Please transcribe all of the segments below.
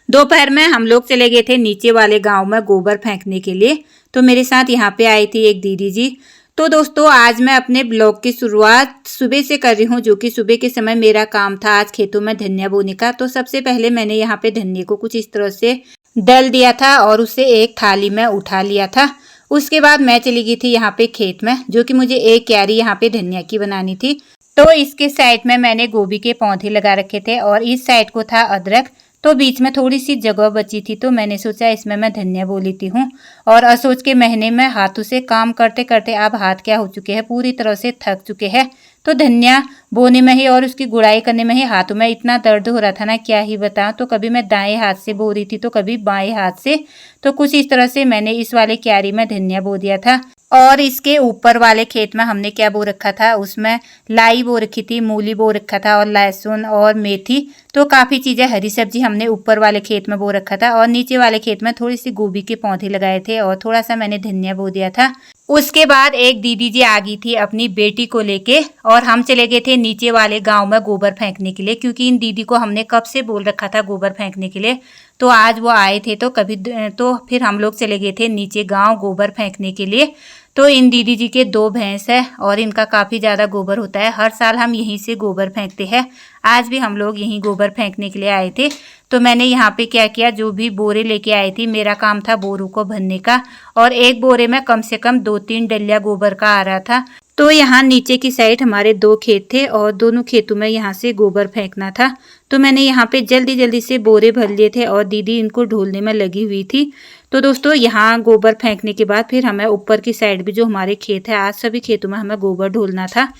दोपहर में हम लोग चले गए थे नीचे वाले गांव में गोबर फेंकने के लिए। तो मेरे साथ यहाँ पे आई थी एक दीदी जी। तो दोस्तों आज मैं अपने ब्लॉग की शुरुआत सुबह से कर रही हूँ, जो कि सुबह के समय मेरा काम था आज खेतों में धनिया बोने का। तो सबसे पहले मैंने यहाँ पे धनिया को कुछ इस तरह से दल दिया था और उसे एक थाली में उठा लिया था। उसके बाद मैं चली गई थी यहाँ पे खेत में, जो कि मुझे एक क्यारी यहाँ पे धनिया की बनानी थी। तो इसके साइड में मैंने गोभी के पौधे लगा रखे थे और इस साइड को था अदरक। तो बीच में थोड़ी सी जगह बची थी, तो मैंने सोचा इसमें मैं धनिया बो लेती हूँ। और असोज के महीने में हाथों से काम करते करते अब हाथ क्या हो चुके हैं, पूरी तरह से थक चुके हैं। तो धनिया बोने में ही और उसकी गुड़ाई करने में ही हाथों में इतना दर्द हो रहा था ना, क्या ही बताऊं। तो कभी मैं दाएं हाथ से बो रही थी तो कभी बाएं हाथ से। तो कुछ इस तरह से मैंने इस वाले क्यारी में धनिया बो दिया था। और इसके ऊपर वाले खेत में हमने क्या बो रखा था, उसमें लाई बो रखी थी, मूली बो रखा था और लहसुन और मेथी। तो काफ़ी चीज़ें हरी सब्जी हमने ऊपर वाले खेत में बो रखा था। और नीचे वाले खेत में थोड़ी सी गोभी के पौधे लगाए थे और थोड़ा सा मैंने धनिया बो दिया था। उसके बाद एक दीदी जी आ गई थी अपनी बेटी को लेके और हम चले गए थे नीचे वाले गांव में गोबर फेंकने के लिए, क्योंकि इन दीदी को हमने कब से बोल रखा था गोबर फेंकने के लिए। तो आज वो आए थे तो फिर हम लोग चले गए थे नीचे गांव गोबर फेंकने के लिए। तो इन दीदी जी के 2 भैंस है और इनका काफ़ी ज़्यादा गोबर होता है। हर साल हम यहीं से गोबर फेंकते हैं। आज भी हम लोग यहीं गोबर फेंकने के लिए आए थे। तो मैंने यहाँ पे क्या किया, जो भी बोरे लेके आई थी, मेरा काम था बोरों को भरने का। और एक बोरे में कम से कम 2-3 डलिया गोबर का आ रहा था। तो यहाँ नीचे की साइड हमारे 2 खेत थे और दोनों खेतों में यहाँ से गोबर फेंकना था। तो मैंने यहाँ पे जल्दी जल्दी से बोरे भर लिए थे और दीदी इनको ढोलने में लगी हुई थी। तो दोस्तों यहाँ गोबर फेंकने के बाद फिर हमें ऊपर की साइड भी जो हमारे खेत है, आज सभी खेतों में हमें गोबर ढोलना था।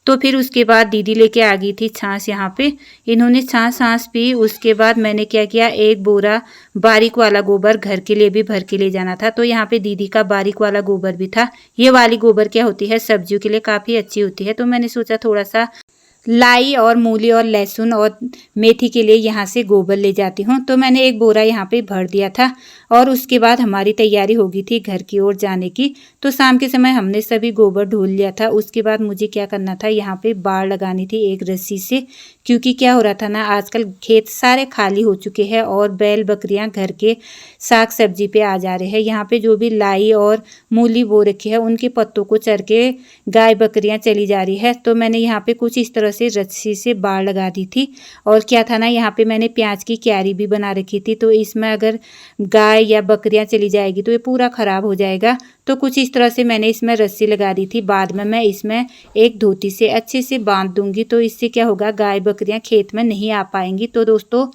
तो फिर उसके बाद दीदी लेके आ गई थी छाछ यहाँ पे। इन्होंने छाछ पी। उसके बाद मैंने क्या किया, एक बोरा बारीक वाला गोबर घर के लिए भी भर के ले जाना था। तो यहाँ पे दीदी का बारीक वाला गोबर भी था। ये वाली गोबर क्या होती है, सब्जियों के लिए काफ़ी अच्छी होती है। तो मैंने सोचा थोड़ा सा लाई और मूली और लहसुन और मेथी के लिए यहाँ से गोबर ले जाती हूँ। तो मैंने एक बोरा यहाँ पे भर दिया था और उसके बाद हमारी तैयारी हो गई थी घर की ओर जाने की। तो शाम के समय हमने सभी गोबर ढोल लिया था। उसके बाद मुझे क्या करना था, यहाँ पे बाड़ लगानी थी एक रस्सी से, क्योंकि क्या हो रहा था ना, आजकल खेत सारे खाली हो चुके हैं और बैल बकरियाँ घर के साग सब्जी पे आ जा रहे हैं। यहाँ पे जो भी लाई और मूली बो रखी है, उनके पत्तों को चर के गाय बकरियाँ चली जा रही है। तो मैंने यहाँ पे कुछ इस तरह से रस्सी से बाड़ लगा दी थी। और क्या था ना, यहाँ पे मैंने प्याज की क्यारी भी बना रखी थी। तो इसमें अगर गाय या बकरियाँ चली जाएगी तो ये पूरा ख़राब हो जाएगा। तो कुछ इस तरह से मैंने इसमें रस्सी लगा दी थी। बाद में मैं इसमें एक धोती से अच्छे से बांध दूंगी। तो इससे क्या होगा, गाय बकरियाँ खेत में नहीं आ पाएंगी। तो दोस्तों